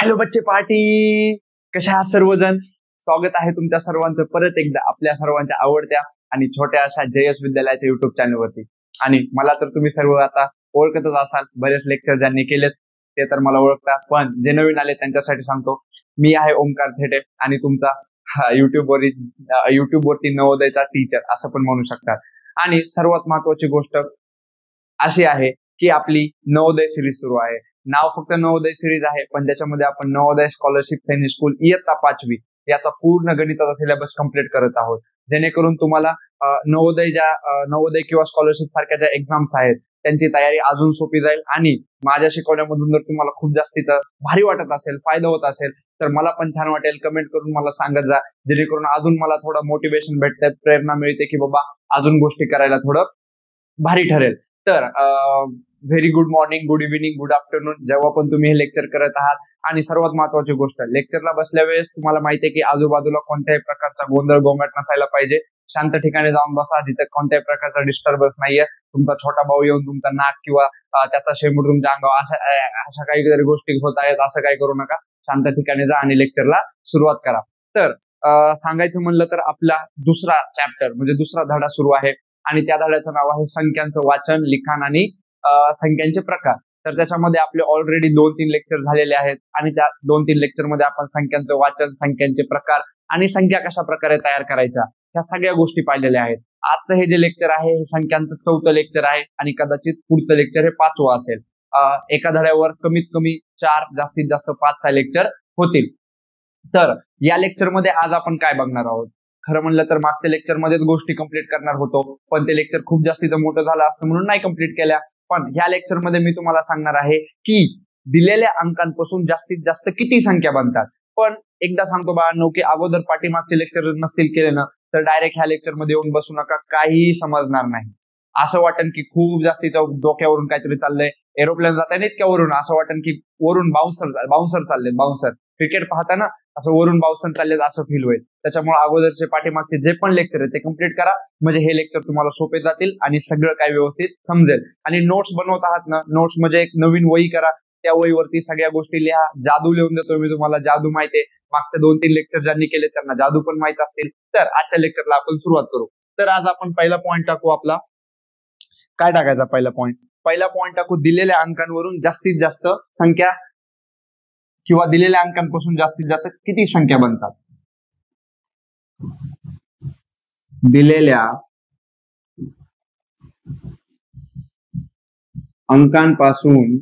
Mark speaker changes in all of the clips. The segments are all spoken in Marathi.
Speaker 1: हॅलो बच्चे पार्टी, कशा आहात सर्वजण? स्वागत आहे तुमच्या सर्वांचं परत एकदा आपल्या सर्वांच्या आवडत्या आणि छोट्या अशा जयस विद्यालयाच्या युट्यूब चॅनलवरती. आणि मला तर तुम्ही सर्व आता ओळखतच असाल, बरेच लेक्चर ज्यांनी केलेत ते तर मला ओळखतात, पण जे नवीन आले त्यांच्यासाठी सांगतो, मी आहे ओमकार थेटे आणि तुमचा युट्यूबवरती नवोदयचा टीचर असं पण म्हणू शकतात. आणि सर्वात महत्वाची गोष्ट अशी आहे की आपली नवोदय सिरीज सुरू आहे. नाव फक्त नवोदय सिरीज आहे, पण त्याच्यामध्ये आपण नवोदय स्कॉलरशिप सैनिक स्कूल इयत्ता 5वी याचा पूर्ण गणिताचा सिलेबस कम्प्लीट करत आहोत, जेणेकरून तुम्हाला नवोदय किंवा स्कॉलरशिप सारख्या ज्या एक्झाम्स आहेत त्यांची तयारी अजून सोपी जाईल. आणि माझ्या शिकवण्यामधून जर तुम्हाला खूप जास्तीचं भारी वाटत असेल, फायदा होत असेल, तर मला पण छान वाटेल. कमेंट करून मला सांगत जा, जेणेकरून अजून मला थोडं मोटिवेशन भेटतं, प्रेरणा मिळते की बाबा अजून गोष्टी करायला थोडं भारी ठरेल. तर very good morning, good evening, good afternoon, जेव्हा पण तुम्ही हे लेक्चर करत आहात. आणि सर्वात महत्वाची गोष्ट, लेक्चरला बसल्या वेळेस तुम्हाला माहिती आहे की आजूबाजूला कोणत्याही प्रकारचा गोंधळ गोंगाट नसायला पाहिजे. शांत ठिकाणी जाऊन बसा, जिथे कोणत्याही प्रकारचा डिस्टर्बन्स नाहीये. तुमचा छोटा भाऊ येऊन तुमचा नाक किंवा त्याचा शेंबूड तुमच्या अंगावर अशा काही गोष्टी होत आहेत, असं काही करू नका. शांत ठिकाणी जा आणि लेक्चरला सुरुवात करा. तर सांगायचं म्हणलं तर आपला दुसरा चॅप्टर म्हणजे दुसरा धडा सुरू आहे आणि त्या धड्याचं नाव आहे संख्यांचं वाचन, लिखाण आणि संख्यांचे प्रकार. तर त्याच्यामध्ये आपले ऑलरेडी 2-3 लेक्चर झालेले आहेत आणि त्या 2-3 लेक्चर मध्ये आपण संख्यांचं वाचन, संख्यांचे प्रकार आणि संख्या कशा प्रकारे तयार करायच्या ह्या सगळ्या गोष्टी पाहिलेल्या आहेत. आजचं हे जे लेक्चर आहे हे संख्यांचं 4थं लेक्चर आहे आणि कदाचित पुढचं लेक्चर हे 5वं असेल. एका धड्यावर कमीत कमी 4, जास्तीत जास्त 5-6 लेक्चर होतील. तर या लेक्चर मध्ये आज आपण काय बघणार आहोत? खरं म्हणलं तर मागच्या लेक्चर मध्येच गोष्टी कंप्लीट करणार होतो, पण ते लेक्चर खूप जास्तीचं मोठं झालं असतं म्हणून नाही कंप्लीट केल्या. पण ह्या लेक्चर मध्ये मी तुम्हाला सांगणार आहे की दिलेल्या अंकांपासून जास्तीत जास्त किती संख्या बनतात. पण एकदा सांगतो बाळांनो की अगोदर पाठीमागचे लेक्चर नसतील केले ना, तर डायरेक्ट ह्या लेक्चर मध्ये येऊन बसू नका, काहीही समजणार नाही. असं वाटेल की खूप जास्तीचं डोक्यावरून काहीतरी चाललंय, एरोप्लेन जात आहे इतक्यावरून, असं वाटेल की वरून बाउन्सर चालले, बाउन्सर क्रिकेट पाहताना असं वरून बाउन्सर चालले असं फील होईल. त्याच्यामुळे अगोदरचे पाठीमागचे जे पण लेक्चर आहेत ते कम्प्लीट करा, म्हणजे हे लेक्चर तुम्हाला सोपे जातील आणि सगळं काही व्यवस्थित समजेल. आणि नोट्स बनवत आहात ना, नोट्स म्हणजे एक नवीन वही करा, त्या वहीवरती सगळ्या गोष्टी लिहा. जादू लिहून देतो मी तुम्हाला, जादू माहिती आहे, मागच्या 2-3 लेक्चर ज्यांनी केले त्यांना जादू पण माहित असतील. तर आजच्या लेक्चरला आपण सुरुवात करू. तर आज आपण पहिला पॉईंट टाकू आपला, काय टाकायचा पहिला पॉईंट टाकू, दिलेल्या अंकांवरून जास्तीत जास्त संख्या किंवा दिलेल्या अंकांपासून जास्तीत जास्त किती संख्या बनतात. दिलेल्या अंकांपासून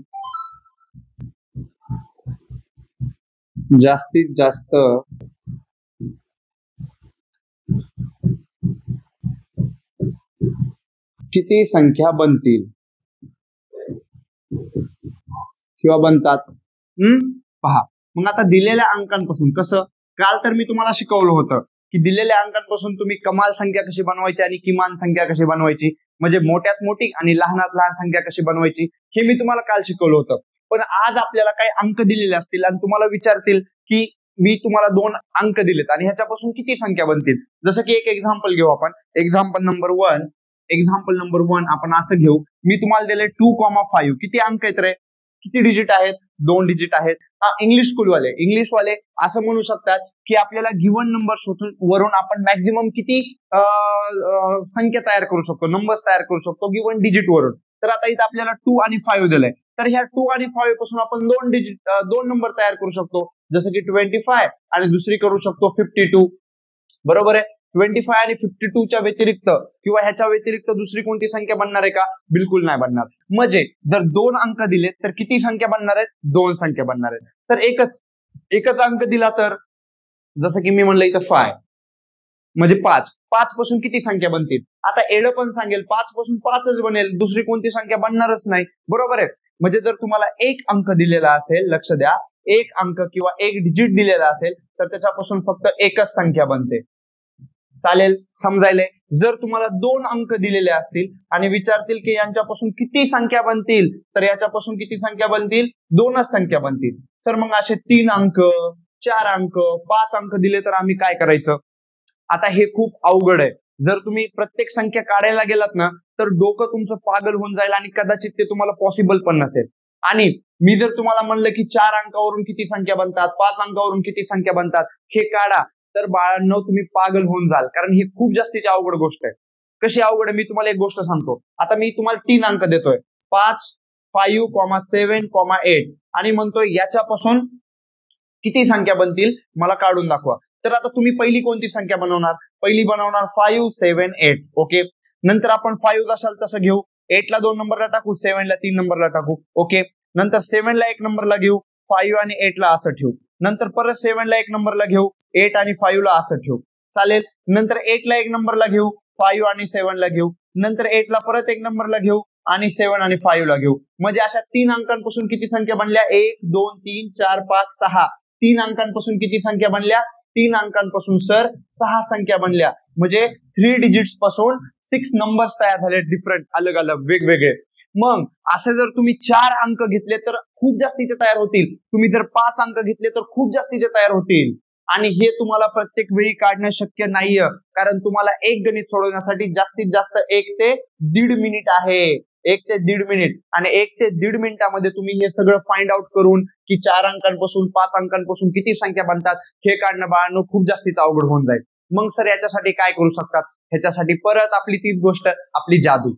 Speaker 1: जास्तीत जास्त किती संख्या बनतील किंवा बनतात. पहा, मग आता दिलेल्या अंकांपासून कसं, काल तर मी तुम्हाला शिकवलं होतं की दिलेल्या अंकांपासून तुम्ही कमाल संख्या कशी बनवायची आणि किमान संख्या कशी बनवायची, म्हणजे मोठ्यात मोठी आणि लहानात लहान संख्या कशी बनवायची, हे मी तुम्हाला काल शिकवलं होतं. पण आज आपल्याला काही अंक दिलेले असतील आणि तुम्हाला विचारतील की मी तुम्हाला 2 अंक दिलेत आणि ह्याच्यापासून किती संख्या बनतील. जसं की एक एक्झाम्पल घेऊ आपण. एक्झाम्पल नंबर 1 आपण असं घेऊ, मी तुम्हाला दिले 2,5. किती अंक आहेत रे, किती डिजिट आहेत? 2 डिजिट आहेत. इंग्लिश वाले असं म्हणू शकतात की आपल्याला गिव्हन नंबर वरून आपण मॅक्झिमम किती संख्या तयार करू शकतो, नंबर्स तयार करू शकतो गिव्हन डिजिट वरून. तर आता इथे आपल्याला 2 आणि 5 दिलंय, तर ह्या 2 आणि 5 पासून आपण 2 नंबर तयार करू शकतो, जसं की 25 आणि दुसरी करू शकतो 52. बरोबर आहे. 25 आणि 52च्या व्यतिरिक्त किंवा ह्याच्या व्यतिरिक्त दुसरी कोणती संख्या बनणार आहे का? बिलकुल नाही बनणार. म्हणजे जर 2 अंक दिलेत तर किती संख्या बनणार आहेत? 2 संख्या बनणार आहेत. तर एकच अंक दिला तर, जसं की मी म्हणलं इथं 5 म्हणजे 5 पासून किती संख्या बनतील? आता एवढं पण सांगेल 5 पासून 5च बनेल, दुसरी कोणती संख्या बनणारच नाही. बरोबर आहे. म्हणजे जर तुम्हाला एक अंक दिलेला असेल, लक्ष द्या, एक अंक किंवा एक डिजिट दिलेला असेल तर त्याच्यापासून फक्त एकच संख्या बनते. चालेल, समजायले. जर तुम्हाला 2 अंक दिलेले असतील आणि विचारतील की यांच्यापासून किती संख्या बनतील, तर याच्यापासून किती संख्या बनतील? 2च संख्या बनतील. सर मग असे 3 अंक, 4 अंक, 5 अंक दिले तर आम्ही काय करायचं? आता हे खूप अवघड आहे. जर तुम्ही प्रत्येक संख्या काढायला गेलात ना, तर डोकं तुमचं पागल होऊन जाईल आणि कदाचित ते तुम्हाला पॉसिबल पण नसेल. आणि मी जर तुम्हाला म्हणलं की 4 अंकावरून किती संख्या बनतात, 5 अंकावरून किती संख्या बनतात हे काढा, तर बाळांनो तुम्ही पागल होऊन जाल, कारण ही खूप जास्तीची अवघड गोष्ट आहे. कशी अवघड आहे मी तुम्हाला एक गोष्ट सांगतो. आता मी तुम्हाला 3 अंक देतोय, 5, 5, 7, 8 आणि म्हणतोय याच्यापासून किती संख्या बनतील मला काढून दाखवा. तर आता तुम्ही पहिली कोणती संख्या बनवणार? पहिली बनवणार 5, 7, 8. ओके. नंतर आपण 5 जसाल तसं घेऊ, 8 ला 2 नंबरला टाकू, 7 ला 3 नंबरला टाकू. ओके. नंतर 7 ला 1 नंबरला घेऊ, 5 आणि 8 ला असं ठेवू. नंतर परत 7 ला 1 नंबरला घेऊ, 8 आणि 5 ला असं ठेवू. चालेल. नंतर 8 ला 1 नंबरला घेऊ, 5 आणि 7 ला घेऊ. नंतर 8 ला परत 1 नंबरला घेऊ आणि 7 आणि 5 ला घेऊ. म्हणजे अशा 3 अंकांपासून किती संख्या बनल्या? 1, 2, 3, 4, 5, 6. 3 अंकांपासून किती संख्या बनल्या? 3 अंकांपासून सर 6 संख्या बनल्या. म्हणजे 3 डिजिट्स पासून 6 नंबर्स तयार झाले, डिफरंट, अलग अलग, वेगवेगळे. मग असे जर तुम्ही 4 अंक घेतले तर खूप जास्तीचे तयार होतील. तुम्ही जर 5 अंक घेतले तर खूप जास्तीचे तयार होतील. आणि हे तुम्हाला प्रत्येक वेळी काढणं शक्य नाहीये, कारण तुम्हाला एक गणित सोडवण्यासाठी जास्तीत जास्त 1 ते 1.5 मिनिट आहे. 1 ते 1.5 मिनिट. आणि 1 ते 1.5 मिनिटामध्ये तुम्ही हे सगळं फाइंड आउट करून की 4 अंकांपासून 5 अंकांपासून किती संख्या बनतात हे काढणं बाळांनो खूप जास्तीच अवघड होऊन जाईल. मग सर याच्यासाठी काय करू शकतात? ह्याच्यासाठी परत आपली तीच गोष्ट, आपली जादू.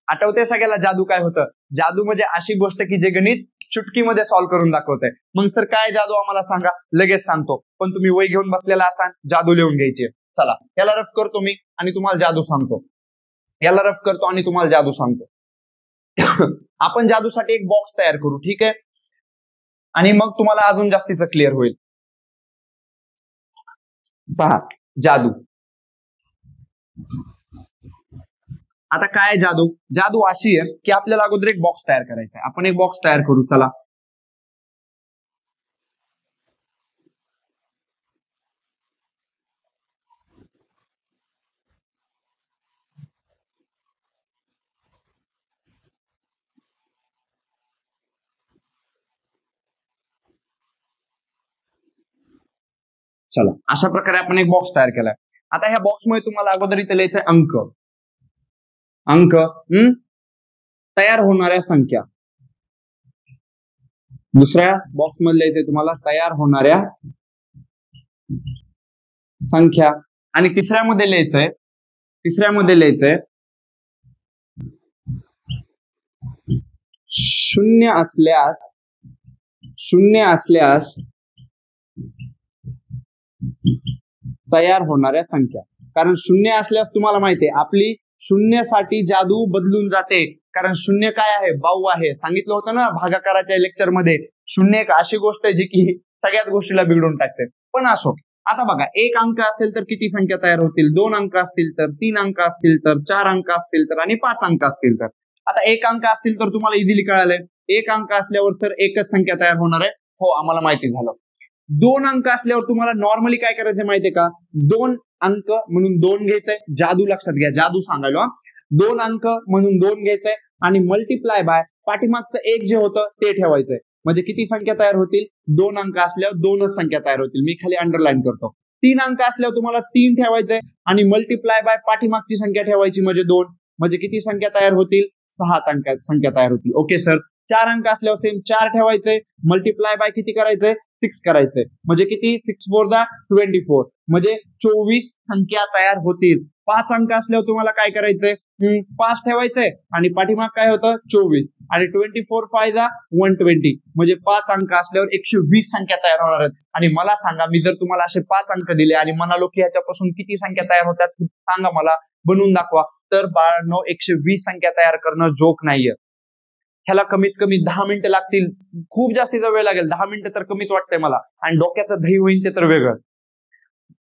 Speaker 1: आठवते सगळ्याला जादू काय होतं? जादू म्हणजे अशी गोष्ट की जे गणित चुटकीमध्ये सॉल्व्ह करून दाखवतंय. मग सर काय जादू आम्हाला सांगा, लगेच सांगतो. पण तुम्ही वही घेऊन बसलेला असाल, जादू लिहून घ्यायची. चला याला रफ करतो मी आणि तुम्हाला जादू सांगतो. याला रफ करतो आणि तुम्हाला जादू सांगतो. आपण जादूसाठी एक बॉक्स तयार करू, ठीक आहे? आणि मग तुम्हाला अजून जास्तीचं क्लिअर होईल. पहा जादू. आता काय जादू? जादू अशी आहे की आपल्याला अगोदर एक बॉक्स तयार करायचा आहे. आपण एक बॉक्स तयार करू. चला चला अशा प्रकारे आपण एक बॉक्स तयार केलाय. आता ह्या बॉक्समुळे तुम्हाला अगोदर इथे लिहायचंय अंक. अंक तयार होणाऱ्या संख्या. दुसऱ्या बॉक्स मध्ये लिहायचंय तुम्हाला तयार होणाऱ्या संख्या. आणि तिसऱ्यामध्ये लिहायचंय शून्य असल्यास तयार होणाऱ्या संख्या. कारण शून्य असल्यास तुम्हाला माहितीये आपली शून्यासाठी जादू बदलून जाते. कारण शून्य काय आहे? बाऊ आहे. सांगितलं होतं ना भागाकाराच्या लेक्चर मध्ये. शून्य एक अशी गोष्ट आहे जी की सगळ्याच गोष्टीला बिघडून टाकते. पण असो, आता बघा, 1 अंक असेल तर किती संख्या तयार होतील? 2 अंक असतील तर, 3 अंक असतील तर, 4 अंक असतील तर आणि 5 अंक असतील तर. आता 1 अंक असतील तर तुम्हाला इझिली कळालंय. 1 अंक असल्यावर सर एकच संख्या तयार होणार आहे. हो, आम्हाला माहिती झालं. 2 अंक असल्यावर तुम्हाला नॉर्मली काय करायचं माहितीये का? 2 अंक म्हणून 2 घ्यायचंय. जादू लक्षात घ्या, जादू सांगायला. 2 अंक म्हणून 2 घ्यायचंय आणि मल्टिप्लाय बाय पाठीमागचं 1 जे होतं ते ठेवायचंय. म्हणजे किती संख्या तयार होतील? 2 अंक असल्यावर 2च संख्या तयार होतील. मी खाली अंडरलाईन करतो. 3 अंक असल्यावर तुम्हाला 3 ठेवायचंय आणि मल्टिप्लाय बाय पाठीमागची संख्या ठेवायची म्हणजे 2. म्हणजे किती संख्या तयार होतील? 6 संख्या तयार होतील. Okay sir. 4 अंक असल्यावर सेम 4 ठेवायचंय, मल्टिप्लाय बाय किती करायचंय? 6 करायचंय. म्हणजे किती? 6 4 जा 24. म्हणजे 24 संख्या तयार होतील. 5 अंक असल्यावर तुम्हाला काय करायचंय? 5 ठेवायचंय आणि पाठीमाग काय होतं? 24 आणि 24 5 जा 120. म्हणजे 5 अंक असल्यावर 120 संख्या तयार होणार आहेत. आणि मला सांगा, मी जर तुम्हाला असे 5 अंक दिले आणि म्हणालो की ह्याच्यापासून किती संख्या तयार होतात सांगा, मला बनवून दाखवा, तर बाळांनो 120 संख्या तयार करणं जोक नाहीये. ह्याला कमीत कमी 10 मिनिटं लागतील. खूप जास्तीचा वेळ लागेल. 10 मिनिटं तर कमीच वाटतंय मला. आणि डोक्याचं दही होईल ते तर वेगळंच.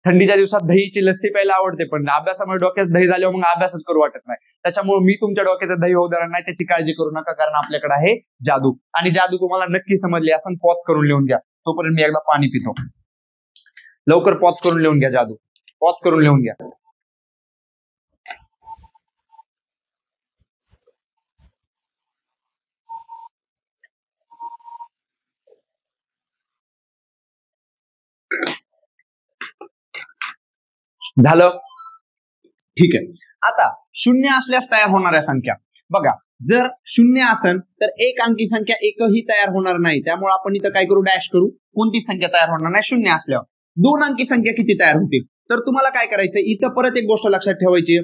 Speaker 1: थंडीच्या दिवसात दहीची लस्सी प्यायला आवडते, पण अभ्यासामुळे डोक्यात दही झाल्यावर मग अभ्यासच करू वाटत नाही. त्याच्यामुळे मी तुमच्या डोक्याचं दही होऊ देणार नाही, त्याची काळजी करू नका, कारण आपल्याकडे आहे जादू. आणि जादू तुम्हाला नक्की समजली असं. पॉज करून लिहून घ्या. तोपर्यंत मी एकदा पाणी पितो. लवकर पॉज करून लिहून घ्या जादू. पॉज करून लिहून घ्या. झालं? ठीक आहे. आता 0 असल्यास तयार होणाऱ्या संख्या बघा. जर शून्य असेल तर एक अंकी संख्या एकही तयार होणार नाही, त्यामुळे आपण इथं काय करू, डॅश करू, कोणती संख्या तयार होणार नाही शून्य असल्यावर. दोन अंकी संख्या किती तयार होतील, तर तुम्हाला काय करायचं, इथं परत एक गोष्ट लक्षात ठेवायची,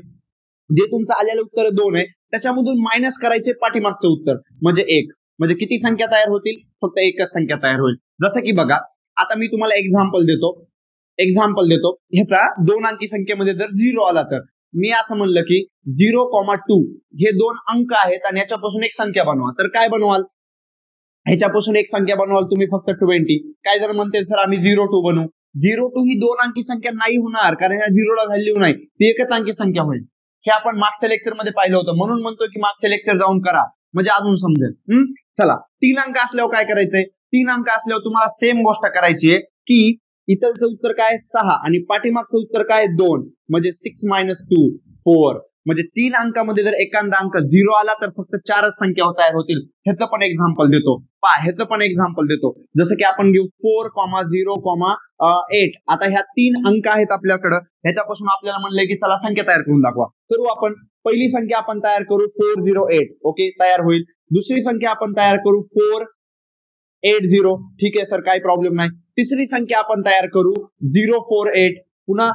Speaker 1: जे तुमचं आलेलं उत्तर 2 आहे त्याच्यामधून मायनस करायचे पाठीमागचं उत्तर म्हणजे 1, म्हणजे किती संख्या तयार होतील, फक्त एकच संख्या तयार होईल. जसं की बघा, आता मी तुम्हाला एक्झाम्पल देतो, ह्याचा 2 अंकी संख्येमध्ये जर 0 आला तर मी असं म्हणलं की 0,2 हे 2 अंक आहेत आणि याच्यापासून एक संख्या बनवा, तर काय बनवाल, ह्याच्यापासून एक संख्या बनवाल तुम्ही फक्त 20. काय जर म्हणते सर आम्ही 02 बनवू, 02 ही 2 अंकी संख्या नाही होणार, कारण ह्या 0 ला व्हॅल्यू नाही, ती एकच अंकी संख्या होईल. हे आपण मागच्या लेक्चर मध्ये पाहिलं होतं, म्हणून म्हणतो की मागच्या लेक्चर जाऊन करा म्हणजे अजून समजेल. चला, 3 अंक असल्यावर काय करायचंय, 3 अंक असल्यावर तुम्हाला सेम गोष्ट करायची आहे की इथलचं उत्तर काय 6 आणि पाठीमागचं उत्तर काय 2, म्हणजे 6 - 2 4, म्हणजे 3 अंकामध्ये जर एखादा अंक 0 आला तर फक्त 4च संख्या तयार होतील. ह्याचं पण एक्झाम्पल देतो, जसं की आपण घेऊ 4,0,8. आता ह्या 3 अंक आहेत आपल्याकडं, ह्याच्यापासून आपल्याला म्हणलंय की चला संख्या तयार करून दाखवा. करू आपण, पहिली संख्या आपण तयार करू 408, ओके तयार होईल. दुसरी संख्या आपण तयार करू 480, ठीक आहे सर काही प्रॉब्लेम नाही. तिसरी संख्या आपण तयार करू 048, पुन्हा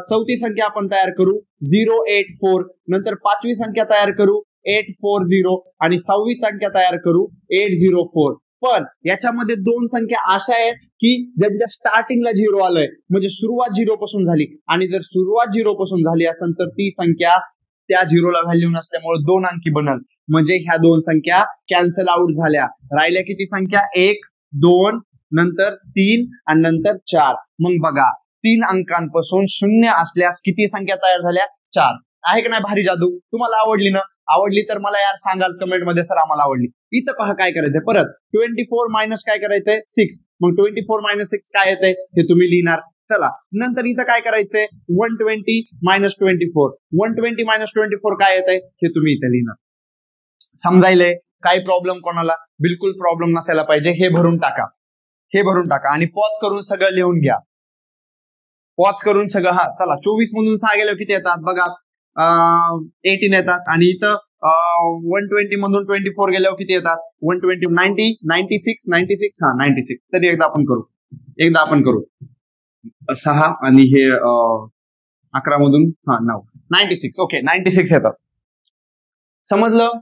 Speaker 1: चौथी संख्या आपण तयार करू 084, नंतर पाचवी संख्या तयार करू 840 आणि 6वी संख्या तयार करू 804. पण याच्यामध्ये 2 संख्या अशा आहेत की ज्यांच्या स्टार्टिंगला 0 आलंय, म्हणजे सुरुवात 0 पासून झाली, आणि जर सुरुवात 0 पासून झाली असेल तर ती संख्या त्या 0 ला व्हॅल्यू नसल्यामुळे 2 अंकी बनल, म्हणजे ह्या 2 संख्या कॅन्सल आउट झाल्या. राहिल्या किती संख्या, 1 2 नंतर 3 आणि नंतर 4. मग बघा 3 अंकांपासून 0 असल्यास किती संख्या तयार झाल्या, 4. आहे की नाही भारी जादू, तुम्हाला आवडली ना, आवडली तर मला यार सांगाल कमेंट मध्ये सर आम्हाला आवडली. इथं पहा काय करायचंय, परत 24 मायनस काय करायचंय 6, मग 24 - 6 काय येतंय हे तुम्ही लिहिणार. चला, नंतर इथं काय करायचंय 120 - 24, 120 - 24 काय येतंय हे तुम्ही इथं लिहिणार. समजायलंय, काही प्रॉब्लेम कोणाला, बिलकुल प्रॉब्लेम नसायला पाहिजे. हे भरून टाका आणि पॉज करून सगळं लिहून घ्या, हा चला. 24 मधून 6 गेल्यावर किती येतात बघा, 18 येतात, आणि इथं 120 मधून 24 गेल्यावर किती येतात, 120 90 96 हा 96. तरी एकदा आपण करू 6 आणि हे 11 मधून 9 96, ओके 96 येतात. समजलं,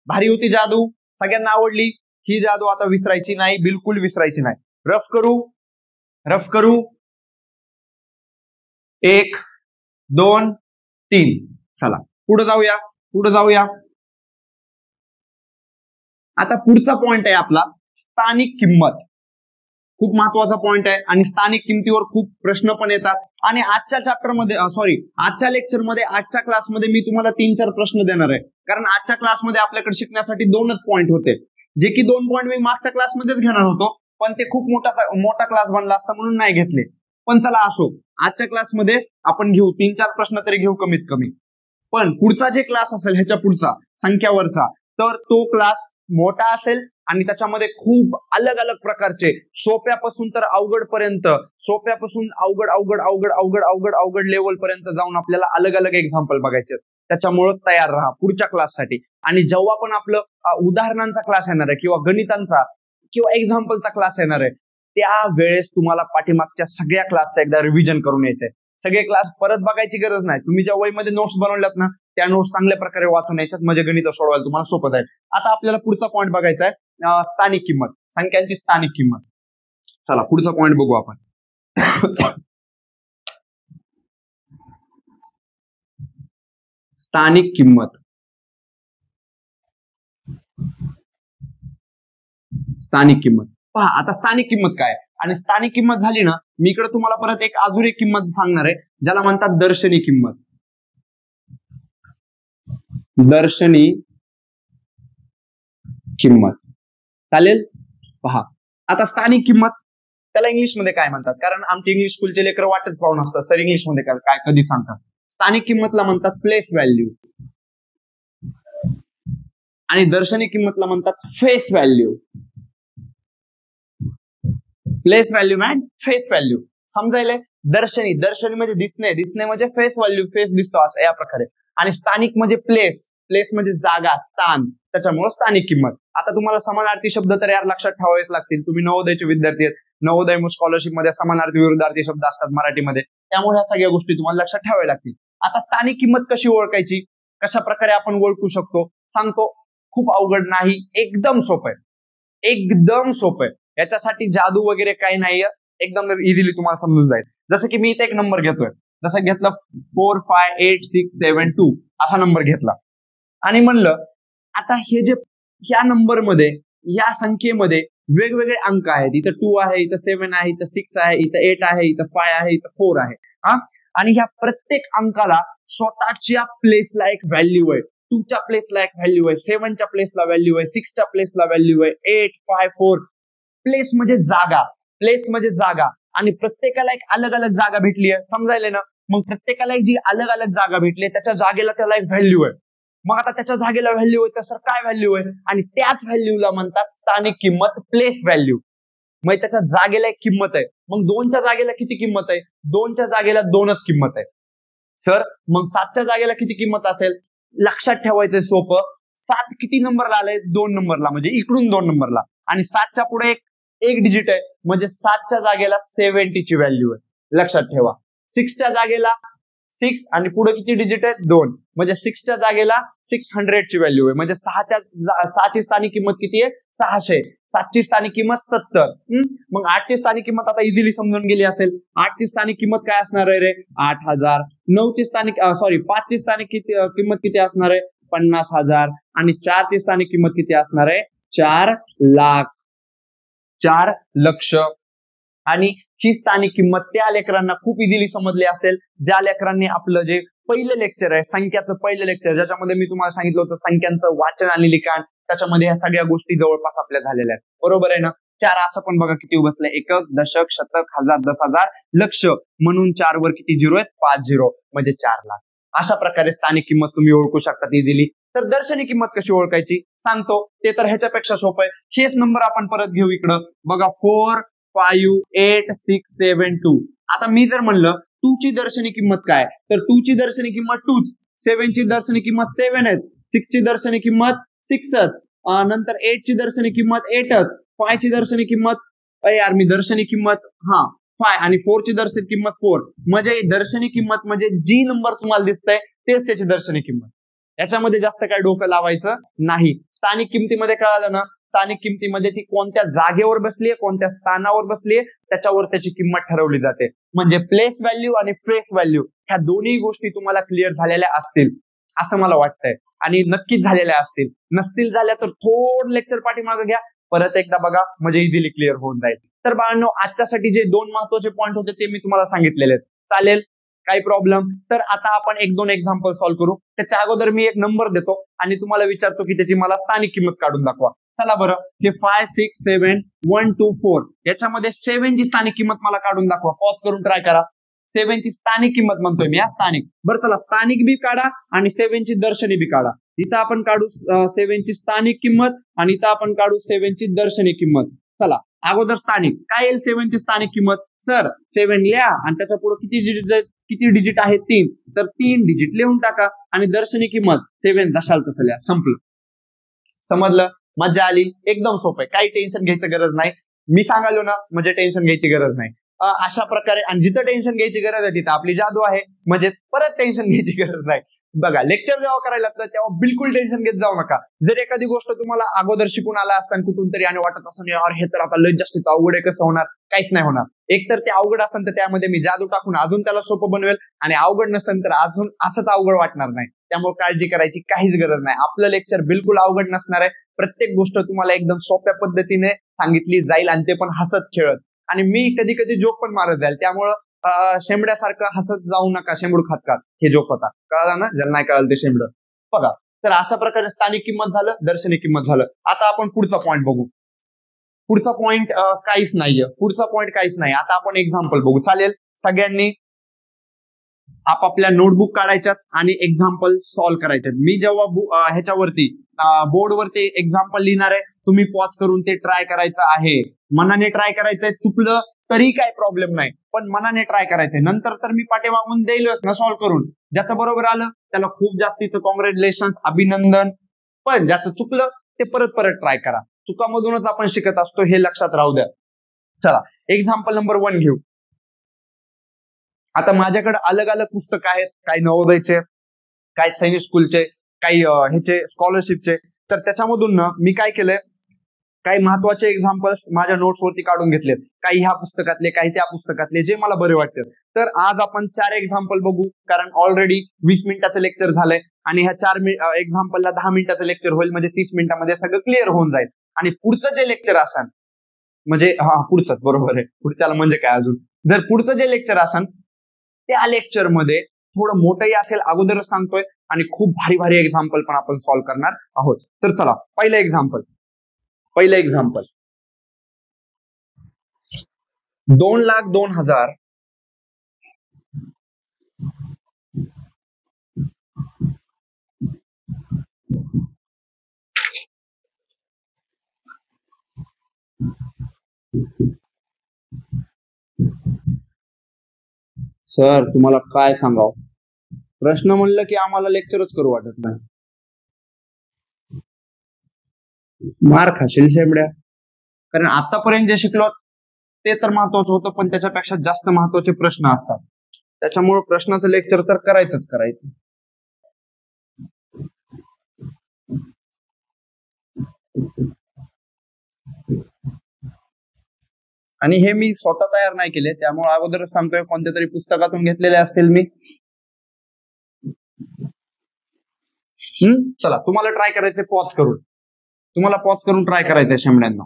Speaker 1: भारी होती जादू, सगळ्यांना आवडली ही जादू. आता विसरायची नाही, बिलकुल विसरायची नाही. रफ करू 1 2 3. चला पुढे जाऊया. आता पुढचा पॉइंट आहे आपला स्थानिक किंमत. खूप महत्वाचा पॉइंट आहे आणि स्थानिक किमतीवर खूप प्रश्न पण येतात. आणि आजच्या लेक्चरमध्ये आजच्या क्लासमध्ये मी तुम्हाला 3-4 प्रश्न देणार आहे, कारण आजच्या क्लासमध्ये आपल्याकडे शिकण्यासाठी 2च पॉइंट होते, जे की 2 पॉइंट मी मागच्या क्लासमध्येच घेणार होतो, पण ते खूप मोठा क्लास बनला असता म्हणून नाही घेतले. पण चला असो, आजच्या क्लासमध्ये आपण घेऊ 3-4 प्रश्न तरी घेऊ कमीत कमी. पण पुढचा जे क्लास असेल ह्याच्या पुढचा संख्यावरचा, तर तो क्लास मोठा असेल आणि त्याच्यामध्ये खूप अलग प्रकारचे सोप्यापासून तर अवघड पर्यंत, सोप्यापासून अवघड लेवल पर्यंत जाऊन आपल्याला अलग एक्झाम्पल बघायचे. त्याच्यामुळे तयार राहा पुढच्या क्लाससाठी. आणि जेव्हा पण आपलं उदाहरणांचा क्लास येणार आहे किंवा गणितांचा किंवा एक्झाम्पलचा क्लास येणार आहे, त्यावेळेस तुम्हाला पाठीमागच्या सगळ्या क्लासचा एकदा रिव्हिजन करून यायचंय. सगळे क्लास परत बघायची गरज नाही. तुम्ही ज्या वहीमध्ये नोट्स बनवल्यात ना, त्या नोट्स चांगल्या प्रकारे वाचून यायच्यात, म्हणजे गणित सोडवायला तुम्हाला सोपं जाईल. आता आपल्याला पुढचा पॉईंट बघायचा आहे, स्थानिक किंमत, संख्यांची स्थानिक किंमत. चला पुढचा पॉईंट बघू आपण. स्थानिक किंमत. पहा आता स्थानिक किंमत काय, आणि स्थानिक किंमत झाली ना, मी इकडे तुम्हाला परत अजून एक किंमत सांगणार आहे, ज्याला म्हणतात दर्शनी किंमत. चालेल. पहा आता स्थानिक किंमत, त्याला इंग्लिश मध्ये काय म्हणतात, कारण आमचे इंग्लिश स्कूलचे लेकर वाटत पाहून असतात सर इंग्लिश मध्ये काय कधी सांगतात. स्थानिक किंमतला म्हणतात प्लेस व्हॅल्यू, आणि दर्शनी किंमतला म्हणतात फेस व्हॅल्यू. प्लेस व्हॅल्यू नाही, फेस व्हॅल्यू. समजायला, दर्शनी म्हणजे दिसणे म्हणजे फेस व्हॅल्यू, फेस दिसतो असं या प्रकारे. आणि स्थानिक म्हणजे प्लेस प्लेस म्हणजे जागा, स्थान, त्याच्यामुळे स्थानिक किंमत. आता तुम्हाला समानार्थी शब्द तर यार लक्षात ठेवावेच लागतील. तुम्ही नवोदयचे विद्यार्थी आहेत, नवोदय स्कॉलरशिप मध्ये समानार्थी विरुद्धार्थी शब्द असतात मराठीमध्ये, त्यामुळे ह्या सगळ्या गोष्टी तुम्हाला लक्षात ठेवाव्या लागतील. आता स्थानिक किंमत कशी ओळखायची, कशा प्रकारे आपण ओळखू शकतो सांगतो. खूप अवघड नाही, एकदम सोपं आहे, एकदम सोपं आहे. याच्यासाठी जादू वगैरे काही नाहीये, एकदम इझिली तुम्हाला समजून जाईल. जसं की मी इथे एक नंबर घेतोय, जसं घेतलं 45867 असा नंबर घेतला आणि म्हणलं आता हे जे या नंबर मध्ये, या संख्येमध्ये वेगवेगळे अंक आहेत. इथं 2 आहे, इथं 7 आहे, इथं 6 आहे, इथं 8 आहे, इथं 5 आहे, इथं 4 आहे. आणि ह्या प्रत्येक अंकाला स्वतःच्या प्लेसला एक व्हॅल्यू आहे. 2 च्या प्लेसला एक व्हॅल्यू आहे, 7 च्या प्लेसला व्हॅल्यू आहे, 6 च्या प्लेसला व्हॅल्यू आहे, 8, 5, 4. प्लेस म्हणजे जागा, प्लेस म्हणजे जागा, आणि प्रत्येकाला एक अलग अलग जागा भेटली आहे, समजायला ना. मग प्रत्येकाला एक जी अलग अलग जागा भेटली त्याच्या जागेला त्याला एक व्हॅल्यू आहे. मग आता त्याच्या जागेला व्हॅल्यू आहे, तर काय व्हॅल्यू आहे, आणि त्याच व्हॅल्यूला म्हणतात स्थानिक किंमत, प्लेस व्हॅल्यू. मग त्याच्या जागेला एक किंमत आहे. मग 2च्या जागेला किती किंमत आहे, 2च्या जागेला 2च किंमत आहे. सर मग 7च्या जागेला किती किंमत असेल, लक्षात ठेवायचं सोपं. 7 किती नंबरला आलंय, 2 नंबरला, म्हणजे इकडून 2 नंबरला, आणि 7च्या पुढे एक डिजिट आहे, म्हणजे 7च्या जागेला 70 ची व्हॅल्यू आहे, लक्षात ठेवा. 6च्या जागेला 6 आणि पुढे किती डिजिट आहे, 2, म्हणजे 6च्या जागेला 600 ची व्हॅल्यू आहे, म्हणजे 6ची स्थानिक किंमत किती आहे, 600. 7ची स्थानिक किंमत 70. मग 8ची स्थानिक किंमत आता इझिली समजून गेली असेल. 8ची स्थानिक किंमत काय असणार आहे रे, 8000. 9ची स्थानिक 5ची स्थानिक किंमत किती असणार आहे, 50,000. आणि 4ची स्थानिक किंमत किती असणार आहे, 4 लाख, 4 लक्ष. आणि ही स्थानिक किंमत त्या लेकरांना खूप इझिली समजली असेल ज्या लेकरांनी आपलं जे पहिलं लेक्चर आहे, संख्याचं पहिलं लेक्चर, ज्याच्यामध्ये मी तुम्हाला सांगितलं होतं संख्यांचं वाचन आणि लिखाण, त्याच्यामध्ये ह्या सगळ्या गोष्टी जवळपास आपल्या झालेल्या आहेत, बरोबर आहे ना. 4 असं पण बघा किती बसलंय, एकक, दशक, शतक, हजार, 10,000, लक्ष, म्हणून 4 वर किती झिरो आहेत, 5 झिरो, म्हणजे 4 लाख. अशा प्रकारे स्थानिक किंमत तुम्ही ओळखू शकता इझिली. तर दर्शनी किंमत कशी ओळखायची सांगतो, ते तर ह्याच्यापेक्षा सोपं आहे. हेच नंबर आपण परत घेऊ इकडं बघा, 4, 5, 8, 6, 7, 2. आता मी जर म्हणलं 2 ची दर्शनी किंमत काय, तर 2 ची दर्शनी किंमत 2च, 7 ची दर्शनी किंमत 7च, 6 ची दर्शनी किंमत 6च, नंतर 8 ची दर्शनी किंमत 8च, 5 ची दर्शनी किंमत, यार मी दर्शनी किंमत 5, आणि 4 ची दर्शनी किंमत 4. म्हणजे दर्शनी किंमत म्हणजे जी नंबर तुम्हाला दिसतंय तेच त्याची दर्शनी किंमत. याच्यामध्ये जास्त काय डोकं लावायचं नाही. स्थानिक किमतीमध्ये कळालं ना, स्थानिक किमतीमध्ये ती कोणत्या जागेवर बसलीये, कोणत्या स्थानावर बसलीये, त्याच्यावर त्याची किंमत ठरवली जाते. म्हणजे प्लेस व्हॅल्यू आणि फेस व्हॅल्यू ह्या दोन्ही गोष्टी तुम्हाला क्लिअर झालेल्या असतील असं मला वाटतंय, आणि नक्कीच झालेल्या असतील. नसतील झाल्या तर थोडं लेक्चर पाठीमागे घ्या, परत एकदा बघा, म्हणजे इझिली क्लिअर होऊन जाईल. तर बाळांनो, आजच्यासाठी जे 2 महत्वाचे पॉईंट होते ते मी तुम्हाला सांगितलेले आहेत. चालेल, काही प्रॉब्लेम. तर आता आपण 1-2 एक्झाम्पल सॉल्व्ह करू. त्याच्या अगोदर मी एक नंबर देतो आणि तुम्हाला विचारतो की त्याची मला स्थानिक किंमत काढून दाखवा. चला बरं, हे 5, 6, 7, 1, 2, 4 याच्यामध्ये 7 ची स्थानिक किंमत मला काढून दाखवा. पॉज करून ट्राय करा. 7 ची स्थानिक किंमत म्हणतोय मी, स्थानिक. बरं चला, स्थानिक बी काढा आणि 7 ची दर्शनी बी काढा. इथं आपण काढू 7 ची स्थानिक किंमत आणि इथं आपण काढू 7 ची दर्शनी किंमत. चला, अगोदर स्थानिक काय येईल, 7 ची स्थानिक किंमत. सर 7 लिहा आणि त्याच्या पुढे किती डिजिट आहे, 3, तर 3 डिजिट लिहून टाका आणि दर्शनी किंमत 7 जशाल तसं लिहा. संपलं. समजलं? मजा आली? एकदम सोपं आहे, काही टेन्शन घ्यायची गरज नाही. मी सांगालो ना, म्हणजे टेन्शन घ्यायची गरज नाही. अशा प्रकारे, आणि जिथं टेन्शन घ्यायची गरज आहे तिथं आपली जादू आहे, म्हणजे परत टेन्शन घ्यायची गरज नाही. बघा, लेक्चर जेव्हा करायला लागतं तेव्हा बिलकुल टेन्शन घेत जाऊ नका. जर एखादी गोष्ट तुम्हाला अगोदर शिकून आला असताना कुठून तरी आणि वाटत असं यार हे तर आता लय जास्त अवघड आहे, कसं होणार, काहीच नाही होणार. एक तर ते अवघड असेल तर त्यामध्ये मी जादू टाकून अजून त्याला सोपं बनवेल, आणि अवघड नसेल तर अजून असंच अवघड वाटणार नाही. त्यामुळे काळजी करायची काहीच गरज नाही. आपलं लेक्चर बिलकुल अवघड नसणार आहे. प्रत्येक गोष्ट तुम्हाला एकदम सोप्या पद्धतीने सांगितली जाईल, आणि ते पण हसत खेळत. आणि मी कधी कधी जोक पण मारत जाईल, त्यामुळं शेंबड्यासारखं हसत जाऊ नका, शेंबूड खात खात. हे जोक होता, कळाला ना, ज्याला नाही कळालं ते शेंबड. बघा, तर अशा प्रकारे स्थानिक किंमत झालं, दर्शनी किंमत झालं. आता आपण पुढचा पॉईंट बघू. पुढचा पॉईंट काहीच नाहीये, पुढचा पॉईंट काहीच नाही. आता आपण एक्झाम्पल बघू. चालेल, सगळ्यांनी आपापल्या नोटबुक काढायच्यात आणि एक्झाम्पल सॉल्व्ह करायच्यात. मी जेव्हा ह्याच्यावरती बोर्डवरती एक्झाम्पल लिहिणार आहे, तुम्ही पॉज करून ते ट्राय करायचं आहे. मनाने ट्राय करायचंय, चुकलं तरी काय प्रॉब्लेम नाही, पण मनाने ट्राय करायचंय. नंतर तर मी पाठीमागून देईलच ना सॉल्व्ह करून. ज्याचं बरोबर आलं त्याला खूप जास्तीचं कॉंग्रॅच्युलेशन, अभिनंदन. पण ज्याचं चुकलं ते परत परत ट्राय करा. चुकामधूनच आपण शिकत असतो, हे लक्षात राहू द्या. चला एक्झाम्पल नंबर 1 घेऊ. आता माझ्याकडे अलग अलग पुस्तकं आहेत, काही नवोदयचे, काही सैनिक स्कूलचे, काही ह्याचे स्कॉलरशिपचे. तर त्याच्यामधून ना मी काय केलंय, काही महत्वाचे एक्झाम्पल्स माझ्या नोट्स वरती काढून घेतलेत, काही ह्या पुस्तकातले, काही त्या पुस्तकातले, जे मला बरे वाटतात. तर आज आपण 4 एक्झाम्पल बघू, कारण ऑलरेडी 20 मिनिटाचं लेक्चर झालंय आणि ह्या 4 एक्झाम्पलला 10 मिनिटाचं लेक्चर होईल, म्हणजे 30 मिनिटामध्ये सगळं क्लिअर होऊन जाईल. आणि पुढचं जे लेक्चर असेल, म्हणजे पुढचंच बरोबर आहे, पुढच्याला म्हणजे काय अजून, जर पुढचं जे लेक्चर असेल त्या लेक्चर मध्ये थोडं मोठंही असेल, अगोदरच सांगतोय, आणि खूप भारी भारी एक्झाम्पल पण आपण सॉल्व्ह करणार आहोत. तर चला पहिलं एक्झाम्पल 2,02,000 सर तुम्हाला काय सांगावं, प्रश्न म्हणलं की आम्हाला लेक्चरच करू वाटत नाही. मार खाशील शेंबड्या, कारण आतापर्यंत जे शिकलो ते तर महत्वाचं होतं, पण त्याच्यापेक्षा जास्त महत्वाचे प्रश्न असतात. त्याच्यामुळे प्रश्नाचं लेक्चर तर करायचंच करायचं. आणि हे मी स्वतः तयार नाही केले, त्यामुळे अगोदरच सांगतोय, कोणत्या तरी पुस्तकातून घेतलेले असतील मी. चला तुम्हाला ट्राय करायचंय पॉज करून, ट्राय करायचंय शेंबड्यांना.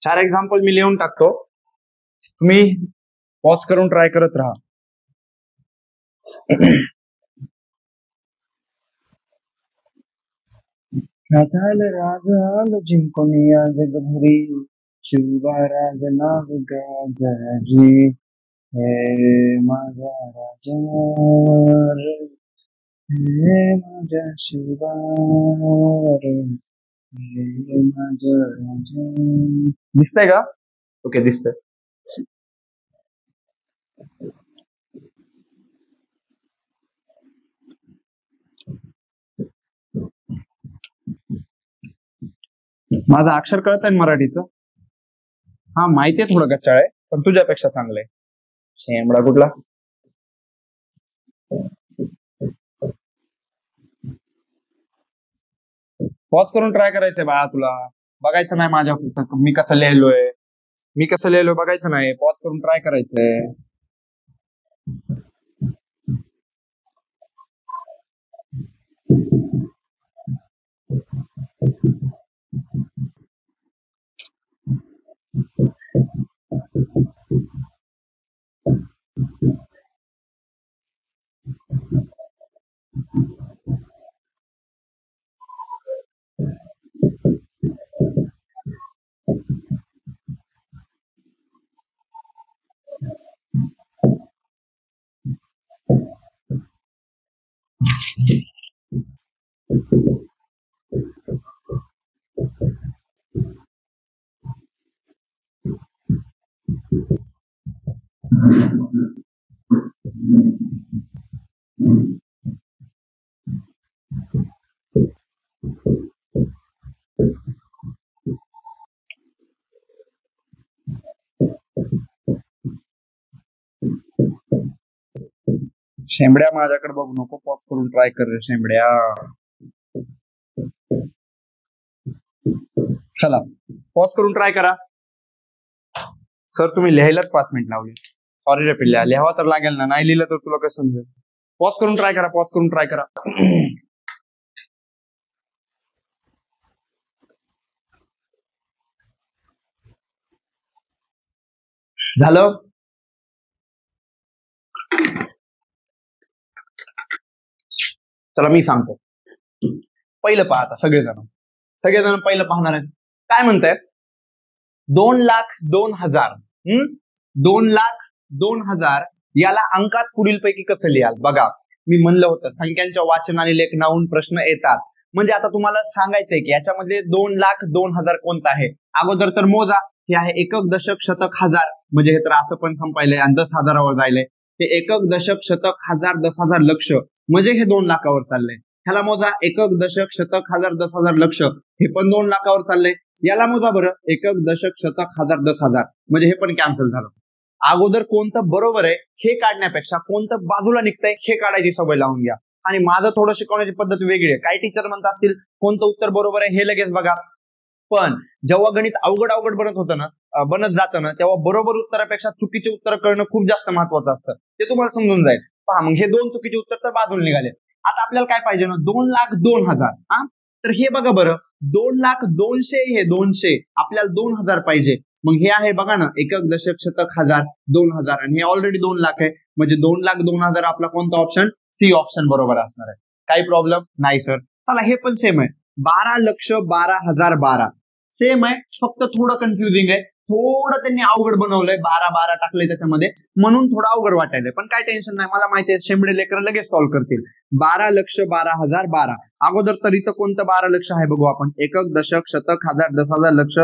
Speaker 1: चार एक्झाम्पल मी लिहून टाकतो, तुम्ही पॉज करून ट्राय करत राहा. राजाल जिंकून या जगभरी, शिवबा राज नाव गाजाजी, हे माझा राजा, हे माझा शिवबा, हे माझा राजा. दिसतंय का? ओके दिसतंय. माझं अक्षर कळत आहे मराठीचं? हा माहितीये थोडं गच्चाळ आहे, पण तुझ्यापेक्षा चांगलंय. शेंबडा कुठला. पॉज करून ट्राय करायचंय बा तुला, बघायचं नाही माझ्या पुस्तक मी कसं लिहिलोय बघायचं नाही, पॉज करून ट्राय करायचंय. शेंबड्या माझ्याकडे बघू नको, पॉज करून ट्राय कर रे शेंबड्या. चला पॉज करून ट्राय करा. सर तुम्ही लिहायलाच 5 मिनिट लावले. सॉरी रे पिल्ल्या, लिहावा तर लागेल ना, नाही लिहिलं तर तुला कसं समजेल. पॉज करून ट्राय करा, पॉज करून ट्राय करा. झालं. चला मी सांगतो. पहिलं पहा आता सगळेजण पहिलं पाहणार आहेत. काय म्हणतायत? 2,02,000. 2,02,000 याला अंकात पुढीलपैकी कसं लिहाल? बघा, मी म्हणलं होतं संख्यांच्या वाचन आणि लेखनाहून प्रश्न येतात. म्हणजे आता तुम्हाला सांगायचंय की याच्यामध्ये 2,02,000 कोणता आहे. अगोदर तर मोजा. हे आहे एकक, दशक, शतक, हजार. म्हणजे हे तर असं पण संपायलंय आणि 10,000वर जायलंय. हे एकक, दशक, शतक, हजार, 10,000, लक्ष. म्हणजे हे 2 लाखावर चाललंय. ह्याला मोजा. एकक, दशक, शतक, हजार, 10,000, लक्ष. हे पण 2 लाखावर चाललंय. याला मोजा बरं. एकक, दशक, शतक, हजार, 10,000. म्हणजे हे पण कॅन्सल झालं. अगोदर कोणतं बरोबर आहे हे काढण्यापेक्षा कोणतं बाजूला निघतंय हे काढायची सवय लावून घ्या. आणि माझं थोडं शिकवण्याची पद्धत वेगळी आहे. काही टीचर म्हणत असतील कोणतं उत्तर बरोबर आहे हे लगेच बघा. पण जेव्हा गणित अवघड बनत जातं ना, तेव्हा बरोबर उत्तरापेक्षा चुकीचे उत्तर करणं खूप जास्त महत्वाचं असतं. ते तुम्हाला समजून जाईल. पहा, मग हे 2 चुकीचे उत्तर तर बाजूला निघाले. आता आपल्याला काय पाहिजे ना? 2,02,000. तर हे बघा बरं, 2,02,000 हे 200, आपल्याला 2,000 पाहिजे. मग हे आहे बघा ना, एकक, दशक, शतक, हजार, 2,000 आणि हे ऑलरेडी 2 लाख आहे. म्हणजे 2,02,000 आपला कोणता ऑप्शन? सी ऑप्शन बरोबर असणार आहे. काही प्रॉब्लेम नाही सर. चला हे पण सेम आहे. 12,12,012 सेम आहे, फक्त थोडं कन्फ्युजिंग आहे. थोडं त्यांनी अवघड बनवलंय, 12 टाकलंय त्याच्यामध्ये, म्हणून थोडं अवघड वाटायलंय. पण काय टेन्शन नाही, मला माहिती आहे शेंबडे लेकर लगेच सॉल्व्ह करतील. 12,12,012. अगोदर तर इथं कोणतं 12 लक्ष आहे बघू आपण. एकक, दशक, शतक, हजार, 10,000, लक्ष.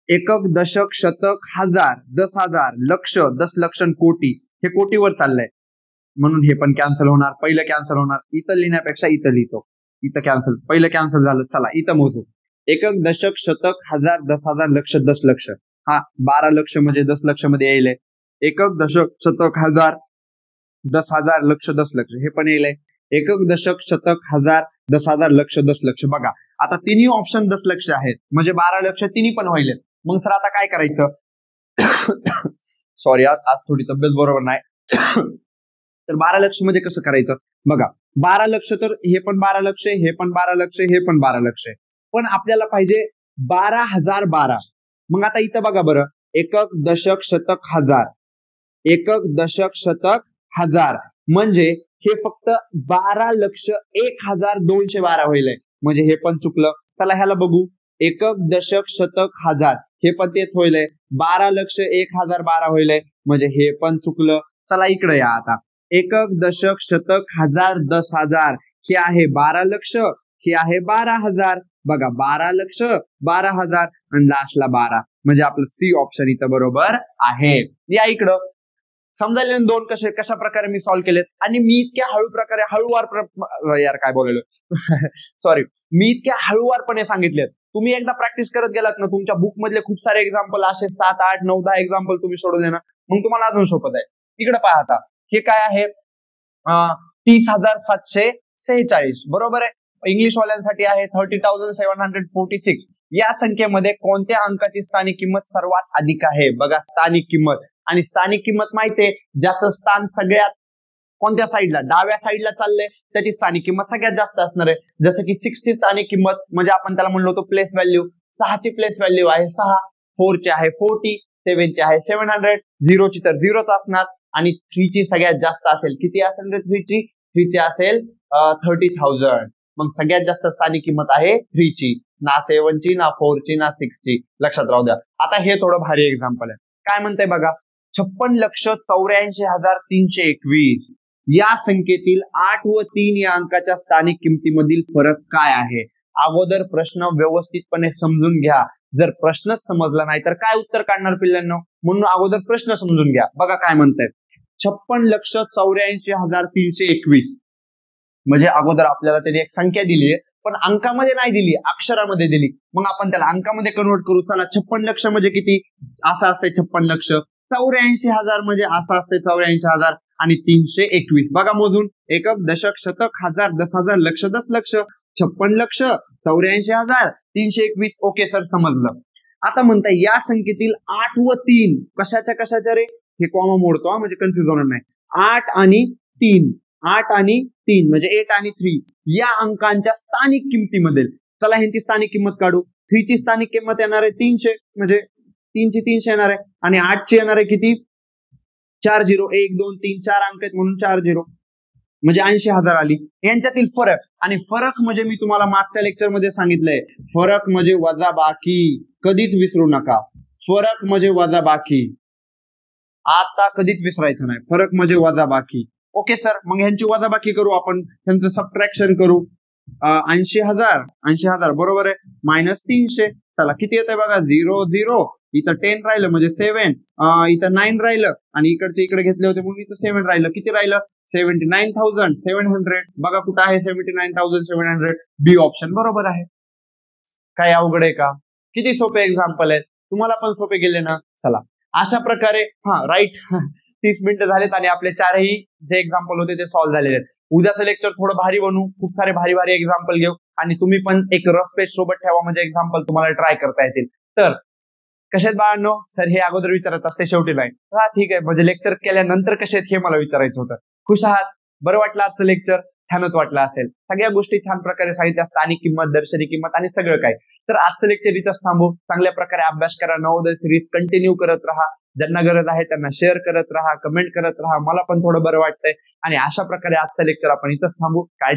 Speaker 1: एकक, दशक, शतक, हजार, 10,000, लक्ष, 10 लक्ष, कोटी. हे कोटीवर चाललंय, म्हणून हे पण कॅन्सल होणार. पहिलं कॅन्सल होणार. इथं लिहिण्यापेक्षा इथं लिहितो. इथं कॅन्सल, पहिलं कॅन्सल झालं. चला इथं मोजू. एकक, दशक, शतक, हजार, 10,000, लक्ष, 10 लक्ष. 12 लक्ष म्हणजे 10 लक्ष मध्ये येईल. एकक, दशक, शतक, हजार, 10,000, लक्ष, 10 लक्ष. हे पण येईल. एकक, दशक, शतक, हजार, 10,000, लक्ष, 10 लक्ष. बघा आता तिन्ही ऑप्शन 10 लक्ष आहेत, म्हणजे 12 लक्ष तिन्ही पण होईल. मग सर आता काय करायचं? सॉरी, आज थोडी तब्येत बरोबर नाही. तर 12 लक्ष म्हणजे कसं करायचं? बघा, 12 लक्ष तर हे पण 12 लक्ष, हे पण 12 लक्ष, हे पण 12 लक्ष. पण आपल्याला पाहिजे 12,012. मग आता इथं बघा बरं, एकक, दशक, शतक, हजार. एकक, दशक, शतक, हजार. म्हणजे हे फक्त 12,01,212 होईल. म्हणजे हे पण चुकलं. चला ह्याला बघू. एकक, दशक, शतक, हजार. हे पण तेच होईल. 12,01,012 होईल. म्हणजे हे पण चुकलं. चला इकडे या आता. एकक, दशक, शतक, हजार, 10,000. हे आहे 12 लक्ष, हे आहे 12,000. बघा 12 लक्ष, 12,000 आणि लास्टला 12. म्हणजे आपलं सी ऑप्शन इथं बरोबर आहे. या इकडं समजायला दोन कशा प्रकारे मी सॉल्व्ह केलेत. आणि मी इतक्या यार काय बोललो सॉरी, मी इतक्या हळूवारपणे सांगितलेत. तुम्ही एकदा प्रॅक्टिस करत गेलात ना, तुमच्या बुक मधले खूप सारे एक्झाम्पल असे 7, 8, 9, 10 एक्झाम्पल तुम्ही सोडवले ना, मग तुम्हाला अजून सोपं जाईल. इकडे पहा आता, हे काय आहे? 30,746 बरोबर आहे. इंग्लिश वाल्यांसाठी आहे 30,746. या संख्येमध्ये कोणत्या अंकाची स्थानिक किंमत सर्वात अधिक आहे? बघा स्थानिक किंमत. आणि स्थानिक किंमत माहितीये, ज्याचं स्थान सगळ्यात कोणत्या साईडला? डाव्या साईडला चाललंय, त्याची स्थानिक किंमत सगळ्यात जास्त असणार आहे. जसं की 6 ची स्थानिक किंमत म्हणजे आपण त्याला म्हणलो होतो प्लेस व्हॅल्यू. 6 ची प्लेस व्हॅल्यू आहे 6. 4 ची आहे 40. 7 ची आहे 700. 0 ची तर 0च असणार. आणि 3 ची सगळ्यात जास्त असेल. किती असेल रे 3 ची? 3 ची असेल 30,000. मग सगळ्यात जास्त स्थानिक किंमत आहे 3 ची. ना 7 ची, ना 4 ची, ना 6 ची. लक्षात राहू द्या. आता हे थोडं भारी एक्झाम्पल आहे. काय म्हणतंय बघा. 56,84,321 या संख्येतील 8 व 3 या अंकाच्या स्थानिक किमतीमधील फरक काय आहे? अगोदर प्रश्न व्यवस्थितपणे समजून घ्या. जर प्रश्नच समजला नाही तर काय उत्तर काढणार पिल्लांनो? म्हणून अगोदर प्रश्न समजून घ्या. बघा काय म्हणतायत. 56,84,321 म्हणजे अगोदर आपल्याला त्यांनी एक संख्या दिली आहे, पण अंकामध्ये नाही दिली, अक्षरामध्ये दिली. मग आपण त्याला अंकामध्ये कन्वर्ट करू. चला 56 लक्ष म्हणजे किती? असं असतंय 56 लक्ष. 84,000 म्हणजे असं असतंय 84,000. आणि 321 बघा मोजून. एकक, दशक, शतक, हजार, 10,000, लक्ष, 10 लक्ष. 56 लक्ष, 84,000, 321. ओके सर, समजलं. आता म्हणताय या संख्येतील 8 व 3 कशाच्या रे? हे कॉमा मोडतो हा, म्हणजे कन्फ्युज होणार नाही. 8 आणि 3 म्हणजे 8 आणि 3 या अंकांच्या स्थानिक किमतीमध्ये, चला ह्यांची स्थानिक किंमत काढू. 3 ची स्थानिक किंमत येणार आहे 300, म्हणजे 3 ची 300 येणार आहे, आणि 8 ची येणार आहे किती, 4 0, 1 2 3 4 अंक आहेत म्हणून 4 0, म्हणजे 80,000 आली. यांच्यातील फरक, आणि फरक म्हणजे मी तुम्हाला मागच्या लेक्चर मध्ये सांगितलंय, फरक म्हणजे वजाबाकी. कधीच विसरू नका, फरक म्हणजे वजाबाकी. आता कधीच विसरायचं नाही, फरक म्हणजे वजाबाकी. ओके सर, मग ह्यांची वजाबाकी करू आपण, त्यांचं सबट्रॅक्शन करू. 80,000 बरोबर आहे, -300. चला किती येत आहे बघा, 0 0, इथं 10 राहिलं म्हणजे 7, इथं 9 राहिलं, आणि इकडचे इकडे घेतले होते म्हणून इथं 7 राहिलं. किती राहिलं, 79,700. बघा कुठं आहे 79,700, बी ऑप्शन बरोबर आहे. काय अवघड आहे का? किती सोपे एक्झाम्पल आहेत, तुम्हाला पण सोपे गेले ना. चला अशा प्रकारे, राईट 30 मिनिटं झालेत आणि आपले चारही जे एक्झाम्पल होते ते सॉल्व्ह झालेले आहेत. उद्याचं लेक्चर थोडं भारी बनवू, खूप सारे भारी भारी एक्झाम्पल घेऊ, आणि तुम्ही पण एक रफ पेज सोबत ठेवा, म्हणजे एक्झाम्पल तुम्हाला ट्राय करता येतील. तर कसे आहेत बाळांनो, सर हे अगोदर विचारत असते शेवटी नाही. हा ठीक आहे, म्हणजे लेक्चर केल्यानंतर कसे आहेत हे मला विचारायचं होतं. खुश आहात? बरं वाटलं आजचं लेक्चर? छानच वाटलं असेल. सगळ्या गोष्टी छान प्रकारे सांगितल्या, स्थानिक किंमत, दर्शनी किंमत आणि सगळं काय. तर आजचं लेक्चर इथंच थांबू. चांगल्या प्रकारे अभ्यास करा, नवोदय सिरीज कंटिन्यू करत राहा. ज्यांना गरज आहे त्यांना शेअर करत राहा, कमेंट करत राहा. मला पण थोडं बरं वाटतंय, आणि अशा प्रकारे आजचं लेक्चर आपण इथंच थांबू. काय